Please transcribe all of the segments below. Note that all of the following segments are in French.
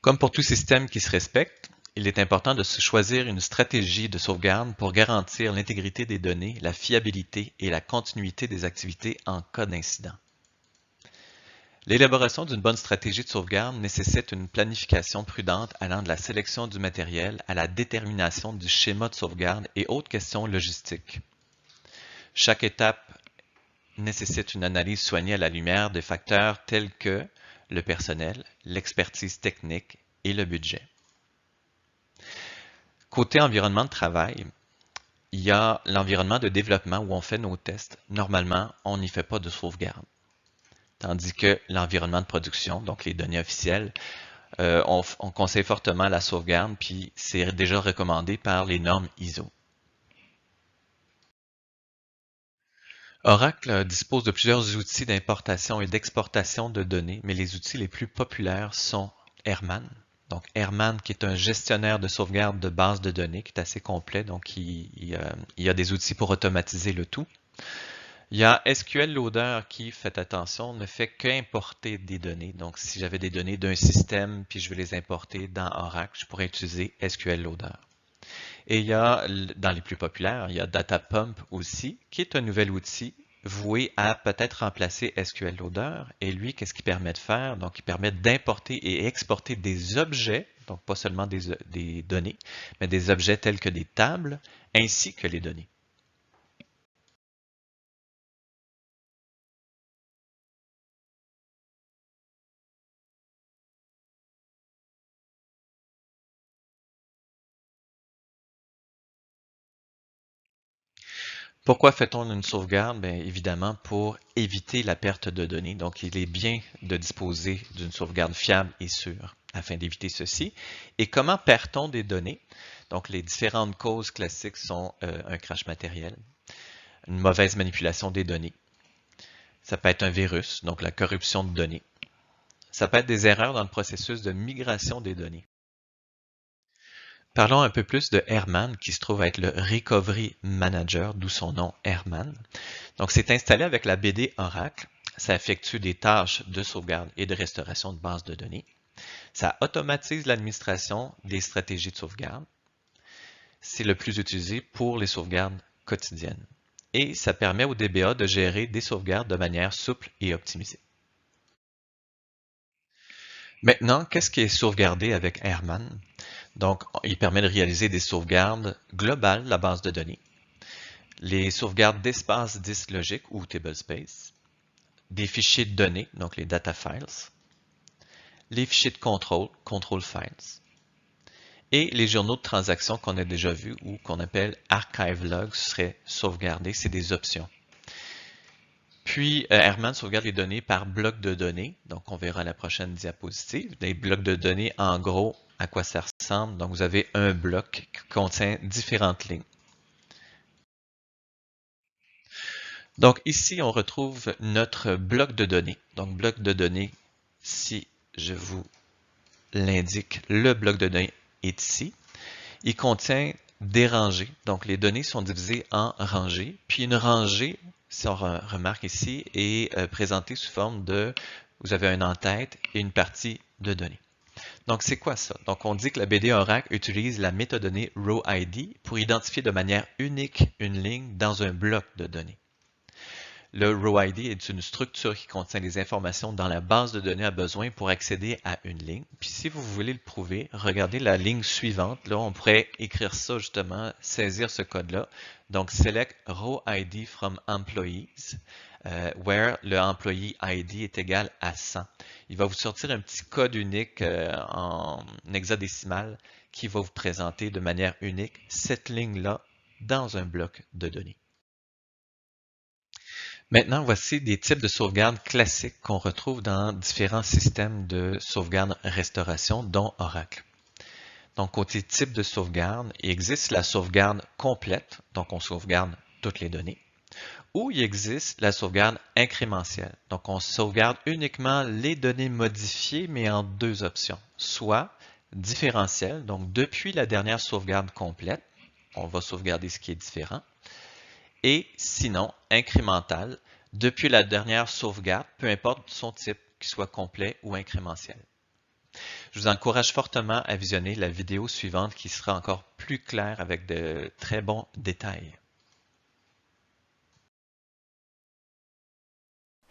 Comme pour tout système qui se respecte, il est important de se choisir une stratégie de sauvegarde pour garantir l'intégrité des données, la fiabilité et la continuité des activités en cas d'incident. L'élaboration d'une bonne stratégie de sauvegarde nécessite une planification prudente allant de la sélection du matériel à la détermination du schéma de sauvegarde et autres questions logistiques. Chaque étape nécessite une analyse soignée à la lumière des facteurs tels que le personnel, l'expertise technique et le budget. Côté environnement de travail, il y a l'environnement de développement où on fait nos tests. Normalement, on n'y fait pas de sauvegarde. Tandis que l'environnement de production, donc les données officielles, on conseille fortement la sauvegarde, puis c'est déjà recommandé par les normes ISO. Oracle dispose de plusieurs outils d'importation et d'exportation de données, mais les outils les plus populaires sont Herman. Donc Herman qui est un gestionnaire de sauvegarde de bases de données qui est assez complet, donc il y a des outils pour automatiser le tout. Il y a SQL Loader qui, faites attention, ne fait qu'importer des données. Donc, si j'avais des données d'un système puis je veux les importer dans Oracle, je pourrais utiliser SQL Loader. Et il y a, dans les plus populaires, il y a DataPump aussi, qui est un nouvel outil voué à peut-être remplacer SQL Loader. Et lui, qu'est-ce qu'il permet de faire? Donc, il permet d'importer et exporter des objets, donc pas seulement des données, mais des objets tels que des tables, ainsi que les données. Pourquoi fait-on une sauvegarde? Bien, évidemment, pour éviter la perte de données. Donc, il est bien de disposer d'une sauvegarde fiable et sûre afin d'éviter ceci. Et comment perd-on des données? Donc, les différentes causes classiques sont un crash matériel, une mauvaise manipulation des données. Ça peut être un virus, donc la corruption de données. Ça peut être des erreurs dans le processus de migration des données. Parlons un peu plus de Herman, qui se trouve être le Recovery Manager, d'où son nom Herman. Donc, c'est installé avec la BD Oracle. Ça effectue des tâches de sauvegarde et de restauration de bases de données. Ça automatise l'administration des stratégies de sauvegarde. C'est le plus utilisé pour les sauvegardes quotidiennes. Et ça permet au DBA de gérer des sauvegardes de manière souple et optimisée. Maintenant, qu'est-ce qui est sauvegardé avec Herman? Donc, il permet de réaliser des sauvegardes globales de la base de données, les sauvegardes d'espace disque logique ou tablespace, des fichiers de données, donc les data files, les fichiers de contrôle, control files, et les journaux de transactions qu'on a déjà vus ou qu'on appelle archive logs seraient sauvegardés, c'est des options. Puis, Herman sauvegarde les données par bloc de données, donc on verra la prochaine diapositive. Des blocs de données, en gros, à quoi ça ressemble. Donc, vous avez un bloc qui contient différentes lignes. Donc, ici, on retrouve notre bloc de données. Donc, bloc de données, si je vous l'indique, le bloc de données est ici. Il contient des rangées. Donc, les données sont divisées en rangées. Puis, une rangée, si on remarque ici, est présentée sous forme de, vous avez un en-tête et une partie de données. Donc, c'est quoi ça? Donc, on dit que la BD Oracle utilise la métadonnée RowID pour identifier de manière unique une ligne dans un bloc de données. Le RowID est une structure qui contient les informations dont la base de données a besoin pour accéder à une ligne. Puis si vous voulez le prouver, regardez la ligne suivante. Là, on pourrait écrire ça justement, saisir ce code-là. Donc, select RowID from employees, where le employee ID est égal à 100. Il va vous sortir un petit code unique en hexadécimal qui va vous présenter de manière unique cette ligne-là dans un bloc de données. Maintenant, voici des types de sauvegarde classiques qu'on retrouve dans différents systèmes de sauvegarde-restauration, dont Oracle. Donc, côté type de sauvegarde, il existe la sauvegarde complète, donc on sauvegarde toutes les données, ou il existe la sauvegarde incrémentielle. Donc, on sauvegarde uniquement les données modifiées, mais en deux options, soit différentielle, donc depuis la dernière sauvegarde complète, on va sauvegarder ce qui est différent, et sinon incrémental depuis la dernière sauvegarde, peu importe son type, qu'il soit complet ou incrémentiel. Je vous encourage fortement à visionner la vidéo suivante qui sera encore plus claire avec de très bons détails.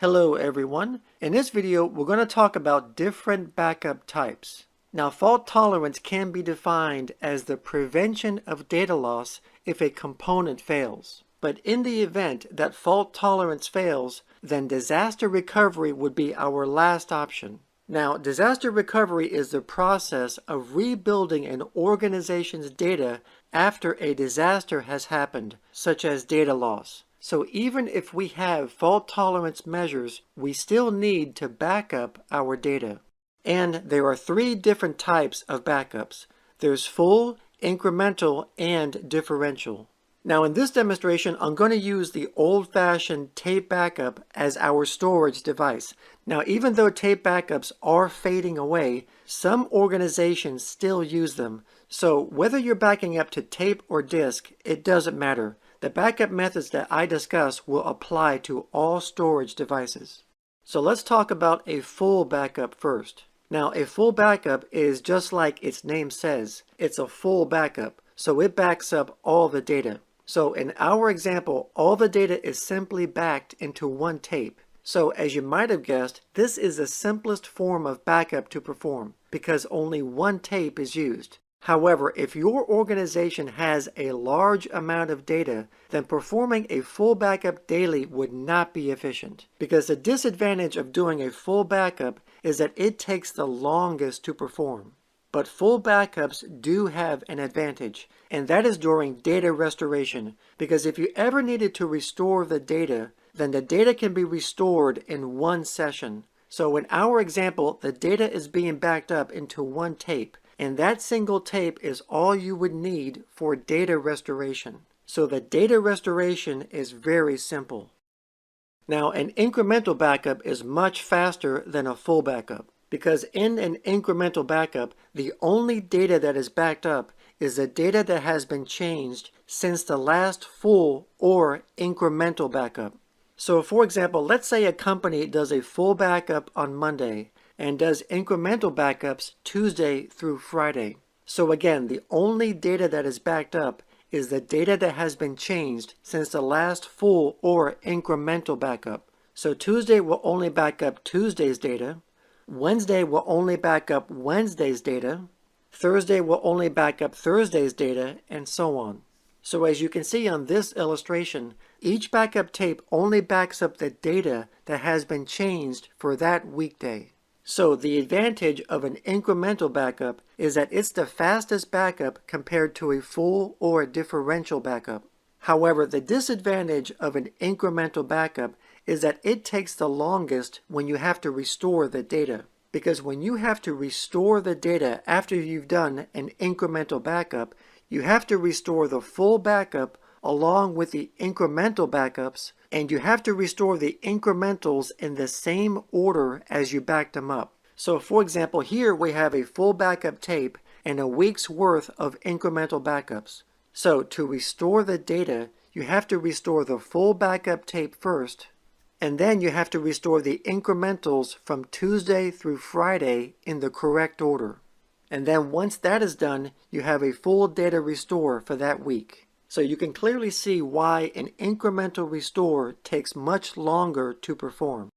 Hello everyone. In this video, we're going to talk about different backup types. Now, fault tolerance can be defined as the prevention of data loss if a component fails. But in the event that fault tolerance fails, then disaster recovery would be our last option. Now, disaster recovery is the process of rebuilding an organization's data after a disaster has happened, such as data loss. So even if we have fault tolerance measures, we still need to back up our data. And there are three different types of backups. There's full, incremental, and differential. Now in this demonstration, I'm going to use the old-fashioned tape backup as our storage device. Now even though tape backups are fading away, some organizations still use them. So whether you're backing up to tape or disk, it doesn't matter. The backup methods that I discuss will apply to all storage devices. So let's talk about a full backup first. Now, a full backup is just like its name says. It's a full backup, so it backs up all the data. So in our example, all the data is simply backed into one tape. So as you might have guessed, this is the simplest form of backup to perform because only one tape is used. However, if your organization has a large amount of data, then performing a full backup daily would not be efficient. Because the disadvantage of doing a full backup is that it takes the longest to perform. But full backups do have an advantage, and that is during data restoration. Because if you ever needed to restore the data, then the data can be restored in one session. So in our example, the data is being backed up into one tape. And that single tape is all you would need for data restoration. So the data restoration is very simple. Now, an incremental backup is much faster than a full backup because in an incremental backup, the only data that is backed up is the data that has been changed since the last full or incremental backup. So for example, let's say a company does a full backup on Monday and does incremental backups Tuesday through Friday. So again, the only data that is backed up is the data that has been changed since the last full or incremental backup. So Tuesday will only back up Tuesday's data, Wednesday will only back up Wednesday's data, Thursday will only back up Thursday's data, and so on. So as you can see on this illustration, each backup tape only backs up the data that has been changed for that weekday. So the advantage of an incremental backup is that it's the fastest backup compared to a full or a differential backup. However, the disadvantage of an incremental backup is that it takes the longest when you have to restore the data. Because when you have to restore the data after you've done an incremental backup, you have to restore the full backup along with the incremental backups, and you have to restore the incrementals in the same order as you backed them up. So for example, here we have a full backup tape and a week's worth of incremental backups. So to restore the data, you have to restore the full backup tape first, and then you have to restore the incrementals from Tuesday through Friday in the correct order. And then once that is done, you have a full data restore for that week. So you can clearly see why an incremental restore takes much longer to perform.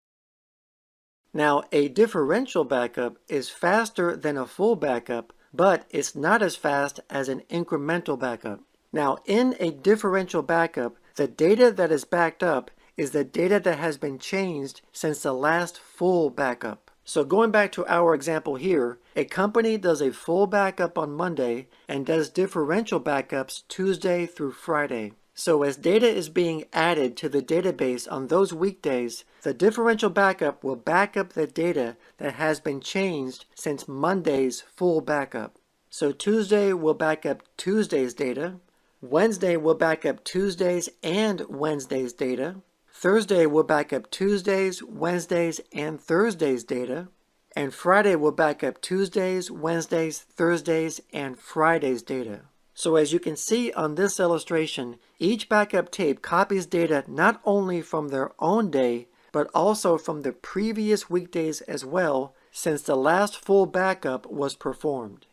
Now, a differential backup is faster than a full backup, but it's not as fast as an incremental backup. Now, in a differential backup, the data that is backed up is the data that has been changed since the last full backup. So going back to our example here, a company does a full backup on Monday and does differential backups Tuesday through Friday. So as data is being added to the database on those weekdays, the differential backup will back up the data that has been changed since Monday's full backup. So Tuesday will back up Tuesday's data, Wednesday will back up Tuesday's and Wednesday's data, Thursday will back up Tuesday's, Wednesday's, and Thursday's data, and Friday will back up Tuesday's, Wednesday's, Thursday's, and Friday's data. So as you can see on this illustration, each backup tape copies data not only from their own day, but also from the previous weekdays as well, since the last full backup was performed.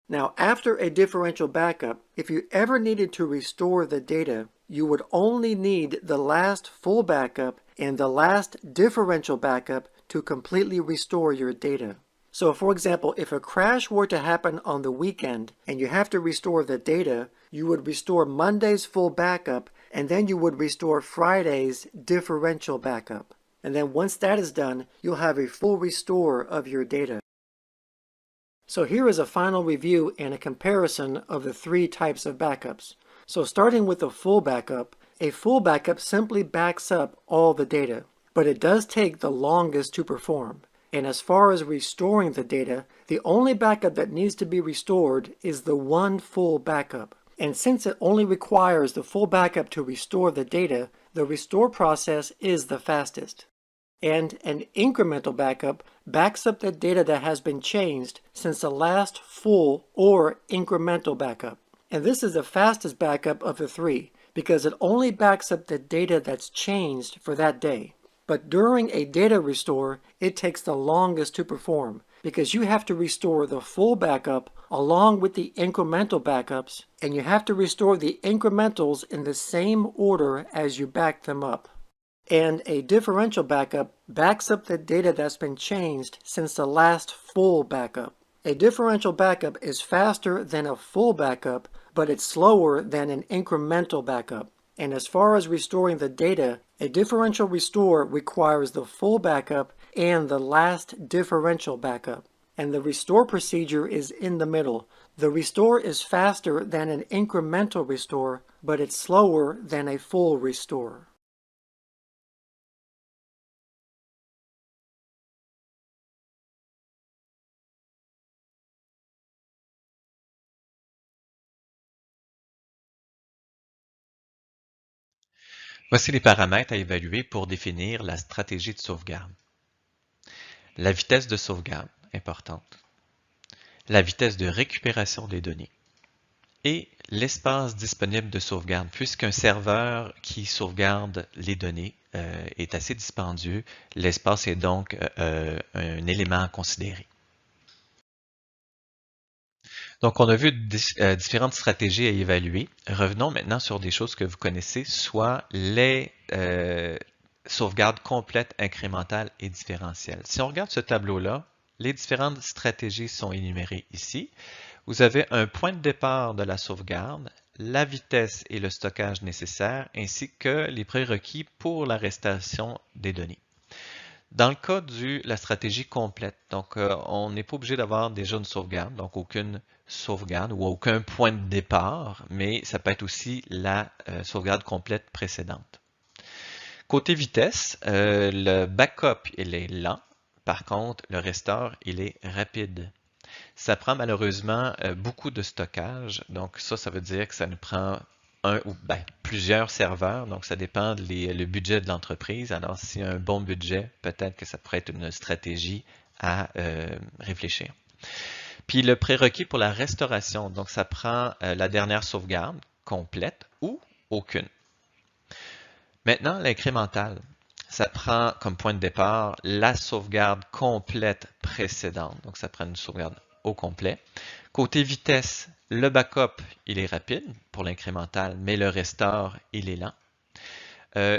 Now, after a differential backup, if you ever needed to restore the data, you would only need the last full backup and the last differential backup to completely restore your data. So, for example, if a crash were to happen on the weekend and you have to restore the data, you would restore Monday's full backup and then you would restore Friday's differential backup. And then once that is done, you'll have a full restore of your data. So here is a final review and a comparison of the three types of backups. So starting with a full backup simply backs up all the data, but it does take the longest to perform. And as far as restoring the data, the only backup that needs to be restored is the one full backup. And since it only requires the full backup to restore the data, the restore process is the fastest. And an incremental backup backs up the data that has been changed since the last full or incremental backup. And this is the fastest backup of the three because it only backs up the data that's changed for that day. But during a data restore, it takes the longest to perform because you have to restore the full backup along with the incremental backups, and you have to restore the incrementals in the same order as you backed them up. And a differential backup backs up the data that's been changed since the last full backup. A differential backup is faster than a full backup, but it's slower than an incremental backup. And as far as restoring the data, a differential restore requires the full backup and the last differential backup. And the restore procedure is in the middle. The restore is faster than an incremental restore, but it's slower than a full restore. Voici les paramètres à évaluer pour définir la stratégie de sauvegarde. La vitesse de sauvegarde, importante. La vitesse de récupération des données. Et l'espace disponible de sauvegarde, puisqu'un serveur qui sauvegarde les données est assez dispendieux, l'espace est donc un élément à considérer. Donc, on a vu différentes stratégies à évaluer. Revenons maintenant sur des choses que vous connaissez, soit les sauvegardes complètes, incrémentales et différentielles. Si on regarde ce tableau-là, les différentes stratégies sont énumérées ici. Vous avez un point de départ de la sauvegarde, la vitesse et le stockage nécessaires, ainsi que les prérequis pour la restauration des données. Dans le cas de la stratégie complète, donc on n'est pas obligé d'avoir déjà une sauvegarde, donc aucune sauvegarde ou aucun point de départ, mais ça peut être aussi la sauvegarde complète précédente. Côté vitesse, le backup il est lent, par contre le restore il est rapide. Ça prend malheureusement beaucoup de stockage, donc ça veut dire que ça nous prend un ou plusieurs serveurs, donc ça dépend le budget de l'entreprise. Alors, s'il y a un bon budget, peut-être que ça pourrait être une stratégie à réfléchir. Puis le prérequis pour la restauration, donc ça prend la dernière sauvegarde complète ou aucune. Maintenant, l'incrémental, ça prend comme point de départ la sauvegarde complète précédente, donc ça prend une sauvegarde au complet. Côté vitesse, le backup, il est rapide pour l'incrémental, mais le restore, il est lent.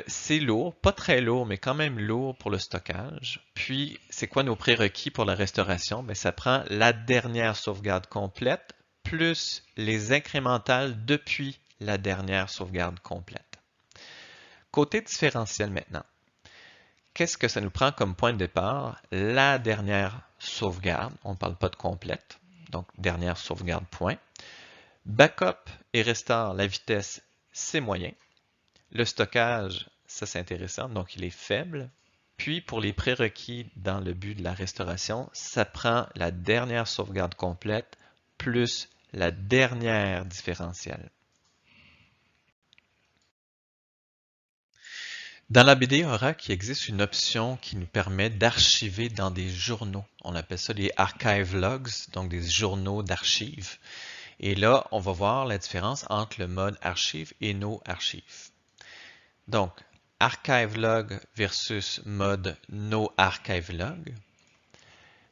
C'est lourd, pas très lourd, mais quand même lourd pour le stockage. Puis, c'est quoi nos prérequis pour la restauration? Bien, ça prend la dernière sauvegarde complète plus les incrémentales depuis la dernière sauvegarde complète. Côté différentiel maintenant. Qu'est-ce que ça nous prend comme point de départ? La dernière sauvegarde, on ne parle pas de complète, donc dernière sauvegarde point. Backup et restore, la vitesse, c'est moyen. Le stockage, ça c'est intéressant, donc il est faible. Puis pour les prérequis dans le but de la restauration, ça prend la dernière sauvegarde complète plus la dernière différentielle. Dans la BD Oracle, il existe une option qui nous permet d'archiver dans des journaux. On appelle ça des archive logs, donc des journaux d'archives. Et là, on va voir la différence entre le mode archive et no archive. Donc, archive log versus mode no archive log.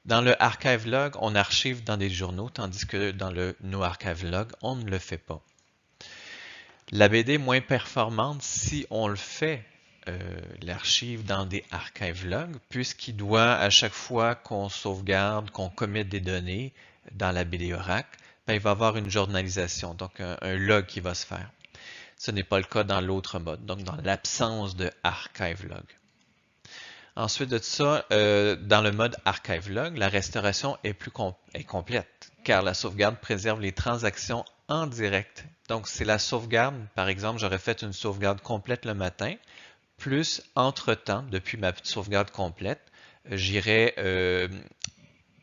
Dans le archive log, on archive dans des journaux, tandis que dans le noarchive log, on ne le fait pas. La BD est moins performante si on le fait, l'archive dans des archive logs, puisqu'il doit, à chaque fois qu'on sauvegarde, qu'on commit des données dans la BD Oracle, ben, il va y avoir une journalisation, donc un log qui va se faire. Ce n'est pas le cas dans l'autre mode, donc dans l'absence de archive log. Ensuite de ça, dans le mode archive log, la restauration est complète, car la sauvegarde préserve les transactions en direct. Donc, c'est la sauvegarde, par exemple, j'aurais fait une sauvegarde complète le matin, plus entre-temps, depuis ma sauvegarde complète, j'irai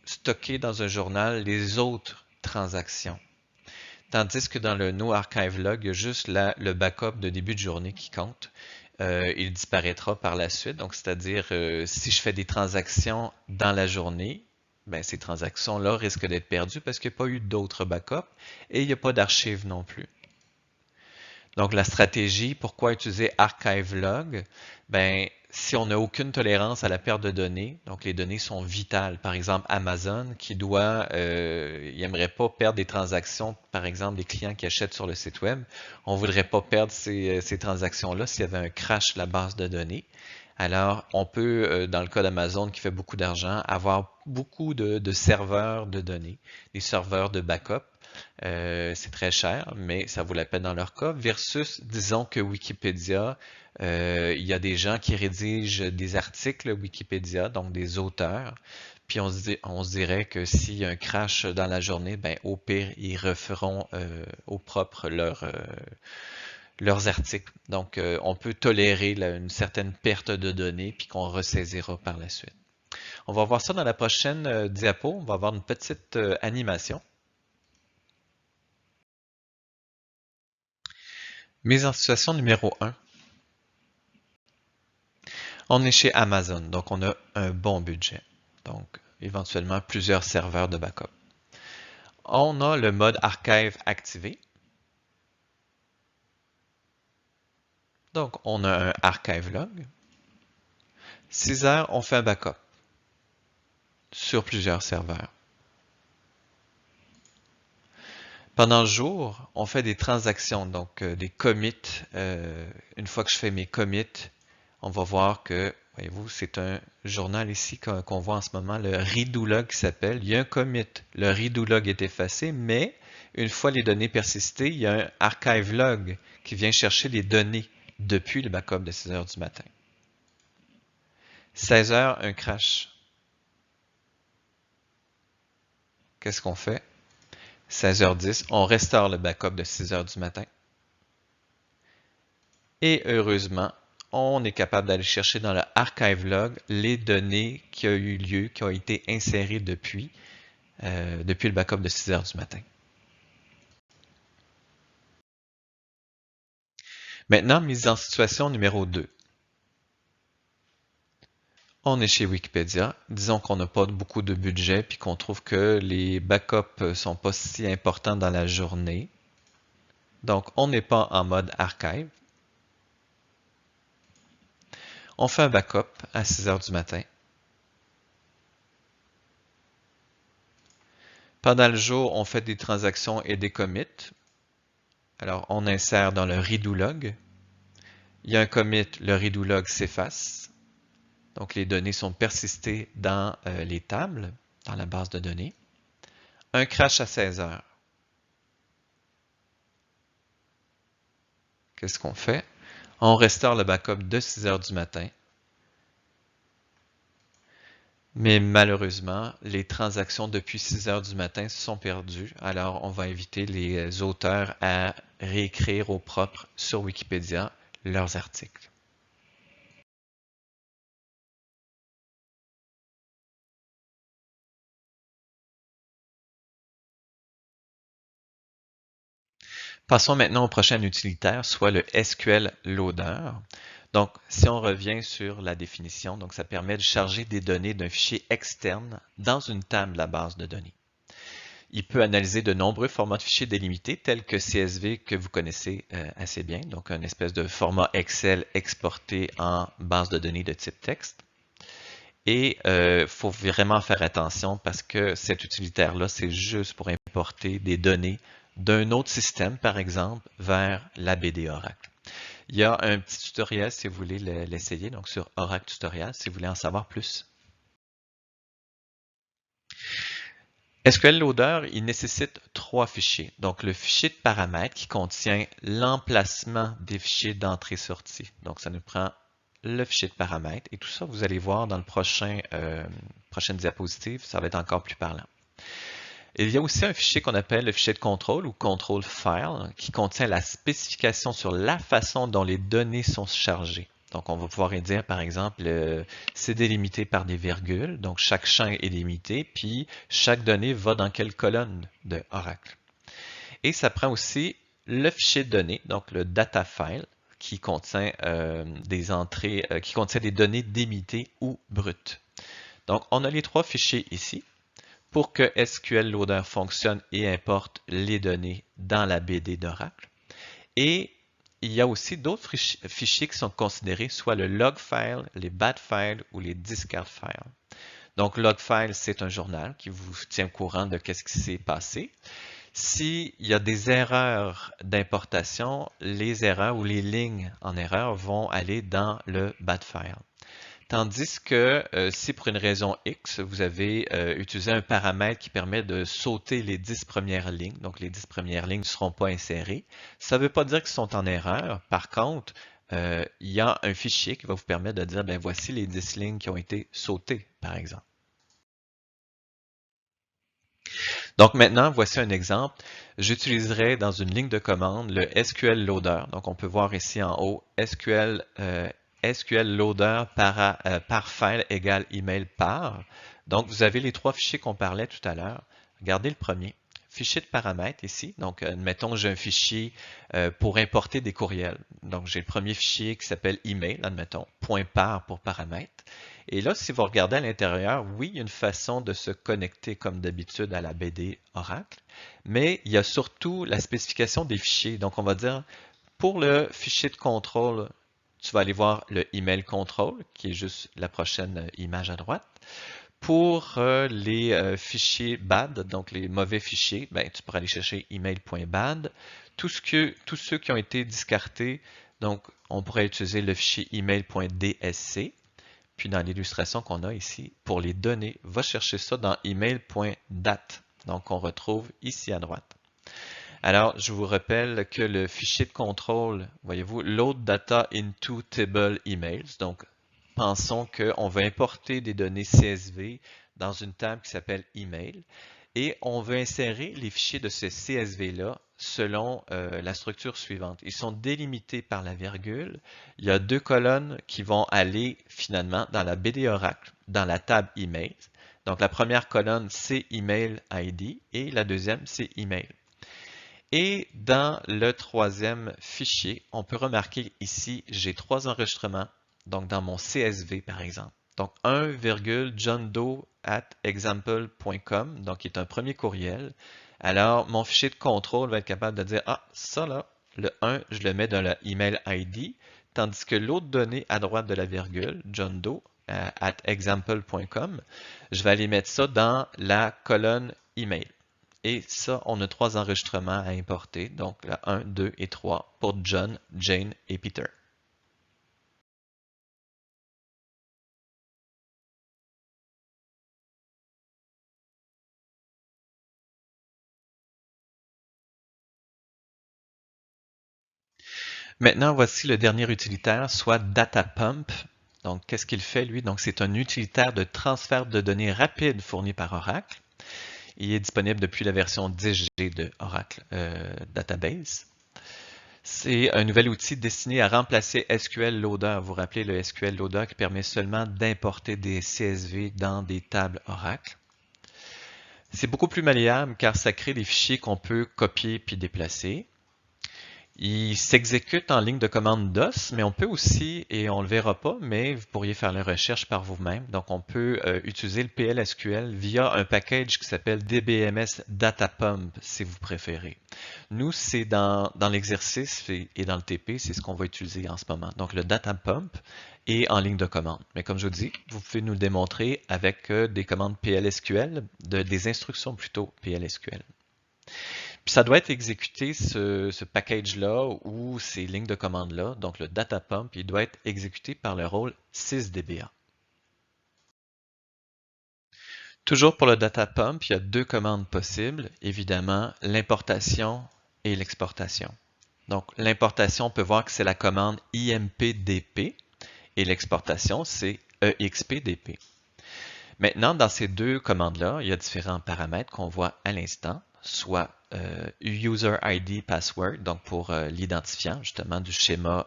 stocker dans un journal les autres transactions. Tandis que dans le noarchive log, il y a juste le backup de début de journée qui compte. Il disparaîtra par la suite. Donc, c'est-à-dire, si je fais des transactions dans la journée, ben, ces transactions-là risquent d'être perdues parce qu'il n'y a pas eu d'autres backups et il n'y a pas d'archives non plus. Donc, la stratégie, pourquoi utiliser Archive Log? Ben, si on n'a aucune tolérance à la perte de données, donc les données sont vitales. Par exemple, Amazon qui il n'aimerait pas perdre des transactions, par exemple, des clients qui achètent sur le site web. On ne voudrait pas perdre ces transactions-là s'il y avait un crash de la base de données. Alors, on peut, dans le cas d'Amazon qui fait beaucoup d'argent, avoir beaucoup de serveurs de données, des serveurs de backup. C'est très cher, mais ça vaut la peine dans leur cas, versus, disons que Wikipédia, il y a des gens qui rédigent des articles Wikipédia, donc des auteurs, puis on se dirait que s'il y a un crash dans la journée, ben, au pire, ils referont au propre leurs articles. Donc, on peut tolérer une certaine perte de données, puis qu'on ressaisira par la suite. On va voir ça dans la prochaine diapo. On va avoir une petite animation. Mise en situation numéro 1. On est chez Amazon, donc on a un bon budget. Donc, éventuellement, plusieurs serveurs de backup. On a le mode archive activé. Donc, on a un archive log. 6 heures, on fait un backup sur plusieurs serveurs. Pendant le jour, on fait des transactions, donc des commits. Une fois que je fais mes commits, on va voir que, voyez-vous, c'est un journal ici qu'on voit en ce moment, le redo log qui s'appelle. Il y a un commit, le redo log est effacé, mais une fois les données persistées, il y a un archive log qui vient chercher les données depuis le backup de 6 heures du matin. 16 heures, un crash. Qu'est-ce qu'on fait? 16h10, on restaure le backup de 6 heures du matin. Et heureusement, on est capable d'aller chercher dans le archive log les données qui ont eu lieu, qui ont été insérées depuis le backup de 6 heures du matin. Maintenant, mise en situation numéro 2. On est chez Wikipédia. Disons qu'on n'a pas beaucoup de budget puis qu'on trouve que les backups ne sont pas si importants dans la journée. Donc, on n'est pas en mode archive. On fait un backup à 6 heures du matin. Pendant le jour, on fait des transactions et des commits. Alors, on insère dans le redo log. Il y a un commit, le redo log s'efface. Donc, les données sont persistées dans les tables, dans la base de données. Un crash à 16 heures. Qu'est-ce qu'on fait? On restaure le backup de 6 heures du matin. Mais malheureusement, les transactions depuis 6 heures du matin sont perdues. Alors, on va inviter les auteurs à réécrire au propre sur Wikipédia leurs articles. Passons maintenant au prochain utilitaire, soit le SQL Loader. Donc, si on revient sur la définition, donc ça permet de charger des données d'un fichier externe dans une table de la base de données. Il peut analyser de nombreux formats de fichiers délimités, tels que CSV que vous connaissez assez bien, donc un espèce de format Excel exporté en base de données de type texte. Et il faut vraiment faire attention parce que cet utilitaire-là, c'est juste pour importer des données d'un autre système, par exemple, vers la BD Oracle. Il y a un petit tutoriel si vous voulez l'essayer, donc sur Oracle Tutorial, si vous voulez en savoir plus. SQL Loader, il nécessite 3 fichiers. Donc, le fichier de paramètres qui contient l'emplacement des fichiers d'entrée-sortie. Donc, ça nous prend le fichier de paramètres. Et tout ça, vous allez voir dans le prochaine diapositive, ça va être encore plus parlant. Il y a aussi un fichier qu'on appelle le fichier de contrôle ou control file qui contient la spécification sur la façon dont les données sont chargées. Donc, on va pouvoir dire, par exemple, c'est délimité par des virgules. Donc, chaque champ est délimité, puis chaque donnée va dans quelle colonne de Oracle. Et ça prend aussi le fichier de données, donc le data file, qui contient des entrées, qui contient des données délimitées ou brutes. Donc, on a les 3 fichiers ici. Pour que SQL Loader fonctionne et importe les données dans la BD d'Oracle. Et il y a aussi d'autres fichiers qui sont considérés, soit le log file, les bat files ou les discard files. Donc, log file, c'est un journal qui vous tient au courant de ce qui s'est passé. S'il y a des erreurs d'importation, les erreurs ou les lignes en erreur vont aller dans le bat file. Tandis que si pour une raison X, vous avez utilisé un paramètre qui permet de sauter les 10 premières lignes, donc les 10 premières lignes ne seront pas insérées, ça ne veut pas dire qu'ils sont en erreur. Par contre, il y a un fichier qui va vous permettre de dire, ben voici les 10 lignes qui ont été sautées, par exemple. Donc maintenant, voici un exemple. J'utiliserai dans une ligne de commande le SQL Loader. Donc on peut voir ici en haut SQL Loader par file égale email par. Donc vous avez les 3 fichiers qu'on parlait tout à l'heure. Regardez le premier. Fichier de paramètres ici. Donc admettons que j'ai un fichier pour importer des courriels. Donc j'ai le premier fichier qui s'appelle email, admettons, .par pour paramètres. Et là, si vous regardez à l'intérieur, oui, il y a une façon de se connecter comme d'habitude à la BD Oracle, mais il y a surtout la spécification des fichiers. Donc, on va dire, pour le fichier de contrôle, tu vas aller voir le email control, qui est juste la prochaine image à droite. Pour les fichiers bad, donc les mauvais fichiers, ben, tu pourras aller chercher email.bad. Tous ceux qui ont été discartés, donc on pourrait utiliser le fichier email.dsc. Puis dans l'illustration qu'on a ici, pour les données, va chercher ça dans email.dat. Donc on retrouve ici à droite. Alors, je vous rappelle que le fichier de contrôle, voyez-vous, load data into table emails. Donc, pensons qu'on veut importer des données CSV dans une table qui s'appelle email. Et on veut insérer les fichiers de ce CSV-là selon la structure suivante. Ils sont délimités par la virgule. Il y a 2 colonnes qui vont aller finalement dans la BD Oracle, dans la table Email. Donc la première colonne, c'est Email ID et la deuxième, c'est Email. Et dans le troisième fichier, on peut remarquer ici, j'ai 3 enregistrements. Donc dans mon CSV par exemple. Donc 1,johndoe@example.com, donc qui est un premier courriel. Alors, mon fichier de contrôle va être capable de dire, ah, ça là, le 1, je le mets dans le email ID, tandis que l'autre donnée à droite de la virgule, johndoe@example.com, je vais aller mettre ça dans la colonne email. Et ça, on a 3 enregistrements à importer, donc la 1, 2 et 3 pour John, Jane et Peter. Maintenant, voici le dernier utilitaire, soit DataPump. Donc, qu'est-ce qu'il fait, lui? Donc, c'est un utilitaire de transfert de données rapide fourni par Oracle. Il est disponible depuis la version 10G de Oracle Database. C'est un nouvel outil destiné à remplacer SQL Loader. Vous vous rappelez le SQL Loader qui permet seulement d'importer des CSV dans des tables Oracle. C'est beaucoup plus malléable car ça crée des fichiers qu'on peut copier puis déplacer. Il s'exécute en ligne de commande DOS, mais on peut aussi, et on ne le verra pas, mais vous pourriez faire la recherche par vous-même. Donc, on peut utiliser le PLSQL via un package qui s'appelle DBMS DataPump, si vous préférez. Nous, c'est dans l'exercice et dans le TP, c'est ce qu'on va utiliser en ce moment. Donc, le DataPump et en ligne de commande. Mais comme je vous dis, vous pouvez nous le démontrer avec des commandes PLSQL, des instructions plutôt PLSQL. Puis ça doit être exécuté, ce package-là ou ces lignes de commande-là, donc le data pump, il doit être exécuté par le rôle sysdba. Toujours pour le data pump, il y a deux commandes possibles, évidemment, l'importation et l'exportation. Donc l'importation, on peut voir que c'est la commande impdp et l'exportation, c'est expdp. Maintenant, dans ces deux commandes-là, il y a différents paramètres qu'on voit à l'instant, soit user ID password, donc pour l'identifiant justement du schéma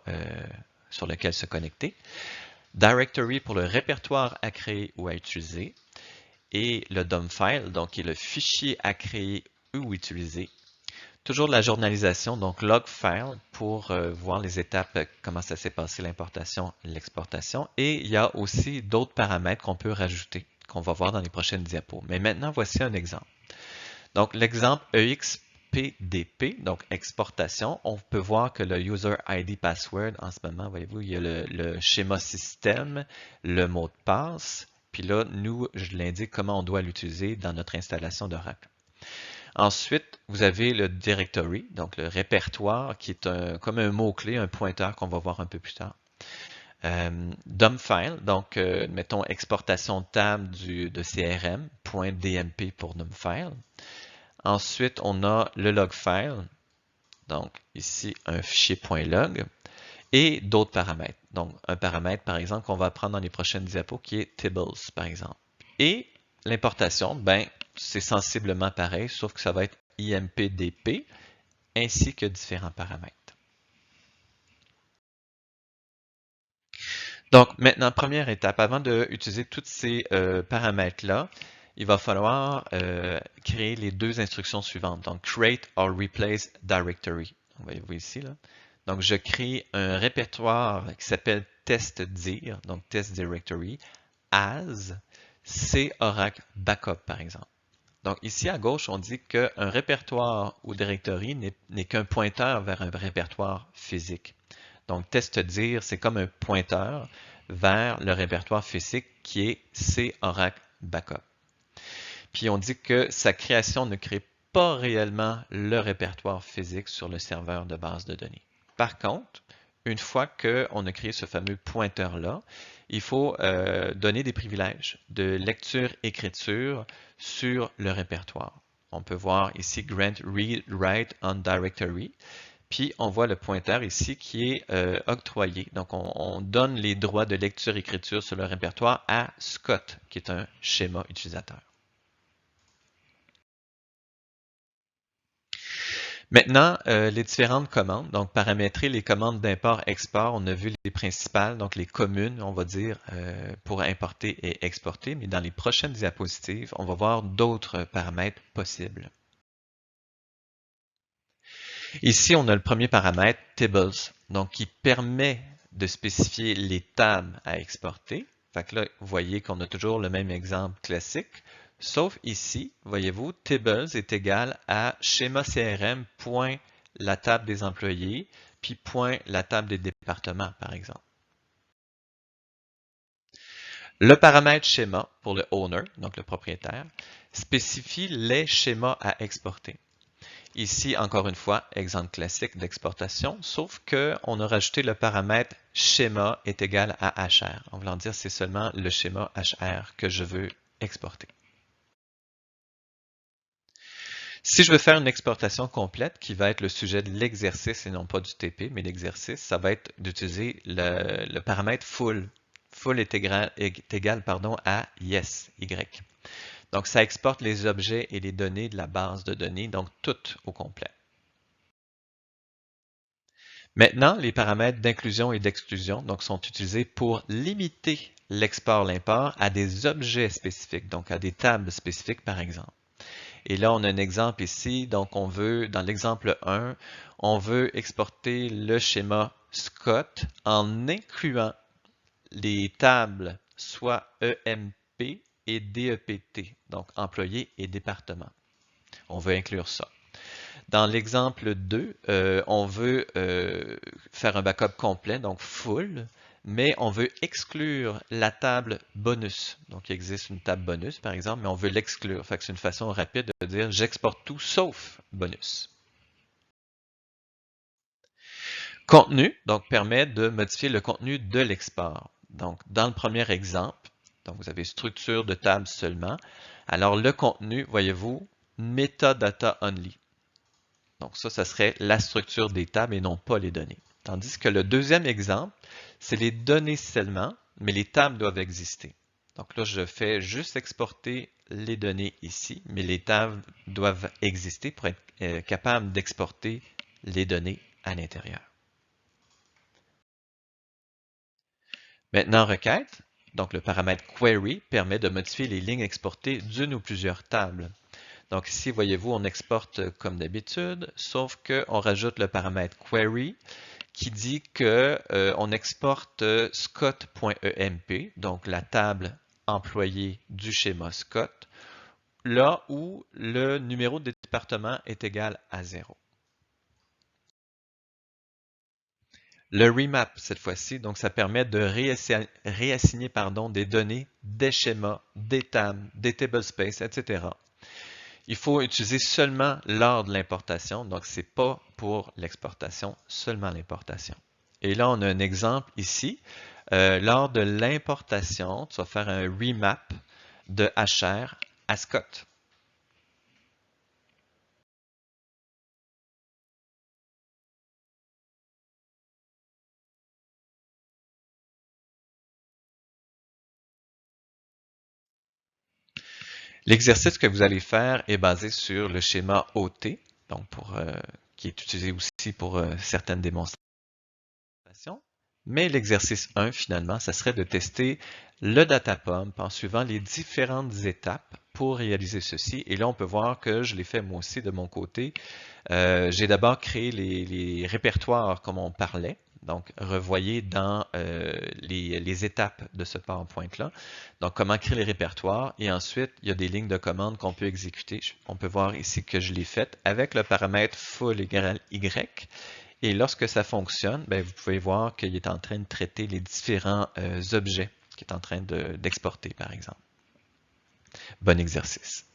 sur lequel se connecter, directory pour le répertoire à créer ou à utiliser, et le DOM file, donc qui est le fichier à créer ou utiliser. Toujours de la journalisation, donc log file pour voir les étapes, comment ça s'est passé l'importation, l'exportation. Et il y a aussi d'autres paramètres qu'on peut rajouter, qu'on va voir dans les prochaines diapos. Mais maintenant, voici un exemple. Donc l'exemple expdp, donc exportation, on peut voir que le user ID password, en ce moment, voyez-vous, il y a le schéma système, le mot de passe, puis là, nous, je l'indique comment on doit l'utiliser dans notre installation d'Oracle. Ensuite, vous avez le directory, donc le répertoire, qui est comme un mot-clé, un pointeur qu'on va voir un peu plus tard. DOM file, donc mettons exportation de table de CRM, .dmp pour DOM file. Ensuite, on a le log file, donc ici un fichier .log, et d'autres paramètres. Donc un paramètre, par exemple, qu'on va apprendre dans les prochaines diapos, qui est tables, par exemple. Et l'importation, ben, c'est sensiblement pareil, sauf que ça va être impdp, ainsi que différents paramètres. Donc maintenant, première étape, avant d'utiliser tous ces paramètres-là, il va falloir créer les deux instructions suivantes. Donc, create or replace directory. On va y voir ici, là. Donc, je crée un répertoire qui s'appelle testdir, donc test directory, as C Oracle Backup, par exemple. Donc, ici à gauche, on dit qu'un répertoire ou directory n'est qu'un pointeur vers un répertoire physique. Donc, testdir, c'est comme un pointeur vers le répertoire physique qui est C Oracle Backup. Puis on dit que sa création ne crée pas réellement le répertoire physique sur le serveur de base de données. Par contre, une fois qu'on a créé ce fameux pointeur-là, il faut donner des privilèges de lecture-écriture sur le répertoire. On peut voir ici Grant Read Write on Directory. Puis on voit le pointeur ici qui est octroyé. Donc on donne les droits de lecture-écriture sur le répertoire à Scott, qui est un schéma utilisateur. Maintenant, les différentes commandes. Donc, paramétrer les commandes d'import-export. On a vu les principales, donc les communes, on va dire, pour importer et exporter. Mais dans les prochaines diapositives, on va voir d'autres paramètres possibles. Ici, on a le premier paramètre, tables, donc qui permet de spécifier les tables à exporter. Fait que là, vous voyez qu'on a toujours le même exemple classique. Sauf ici, voyez-vous, tables est égal à schéma CRM point la table des employés, puis point la table des départements, par exemple. Le paramètre schéma pour le owner, donc le propriétaire, spécifie les schémas à exporter. Ici, encore une fois, exemple classique d'exportation, sauf qu'on a rajouté le paramètre schéma est égal à HR. En voulant dire, c'est seulement le schéma HR que je veux exporter. Si je veux faire une exportation complète, qui va être le sujet de l'exercice et non pas du TP, mais l'exercice, ça va être d'utiliser le paramètre full. Full est égal à yes, Y. Donc, ça exporte les objets et les données de la base de données, donc toutes au complet. Maintenant, les paramètres d'inclusion et d'exclusion sont utilisés pour limiter l'export-l'import à des objets spécifiques, donc à des tables spécifiques par exemple. Et là, on a un exemple ici. Donc, on veut, dans l'exemple 1, on veut exporter le schéma Scott en incluant les tables soit EMP et DEPT, donc employé et département. On veut inclure ça. Dans l'exemple 2, on veut faire un backup complet, donc full, mais on veut exclure la table bonus. Donc, il existe une table bonus, par exemple, mais on veut l'exclure. Fait que c'est une façon rapide de dire j'exporte tout sauf bonus. Contenu, donc, permet de modifier le contenu de l'export. Donc, dans le premier exemple, donc vous avez structure de table seulement. Alors, le contenu, voyez-vous, metadata only. Donc, ça serait la structure des tables et non pas les données. Tandis que le deuxième exemple, c'est les données seulement, mais les tables doivent exister. Donc là, je fais juste exporter les données ici, mais les tables doivent exister pour être capable d'exporter les données à l'intérieur. Maintenant, requête. Donc, le paramètre query permet de modifier les lignes exportées d'une ou plusieurs tables. Donc ici, voyez-vous, on exporte comme d'habitude, sauf qu'on rajoute le paramètre query qui dit qu'on exporte scott.emp, donc la table employée du schéma Scott, là où le numéro de département est égal à 0. Le remap, cette fois-ci, donc ça permet de réassigner des données, des schémas, des tables, des tablespace, etc. Il faut utiliser seulement lors de l'importation, donc ce n'est pas pour l'exportation, seulement l'importation. Et là, on a un exemple ici. Lors de l'importation, tu vas faire un remap de HR à Scott. L'exercice que vous allez faire est basé sur le schéma OT, donc qui est utilisé aussi pour certaines démonstrations. Mais l'exercice 1, finalement, ça serait de tester le datapump en suivant les différentes étapes pour réaliser ceci. Et là, on peut voir que je l'ai fait moi aussi de mon côté. J'ai d'abord créé les répertoires comme on parlait. Donc, revoyez dans les étapes de ce PowerPoint-là. Donc, comment créer les répertoires. Et ensuite, il y a des lignes de commande qu'on peut exécuter. On peut voir ici que je l'ai fait avec le paramètre full égale Y. Et lorsque ça fonctionne, ben, vous pouvez voir qu'il est en train de traiter les différents objets qu'il est en train d'exporter, par exemple. Bon exercice.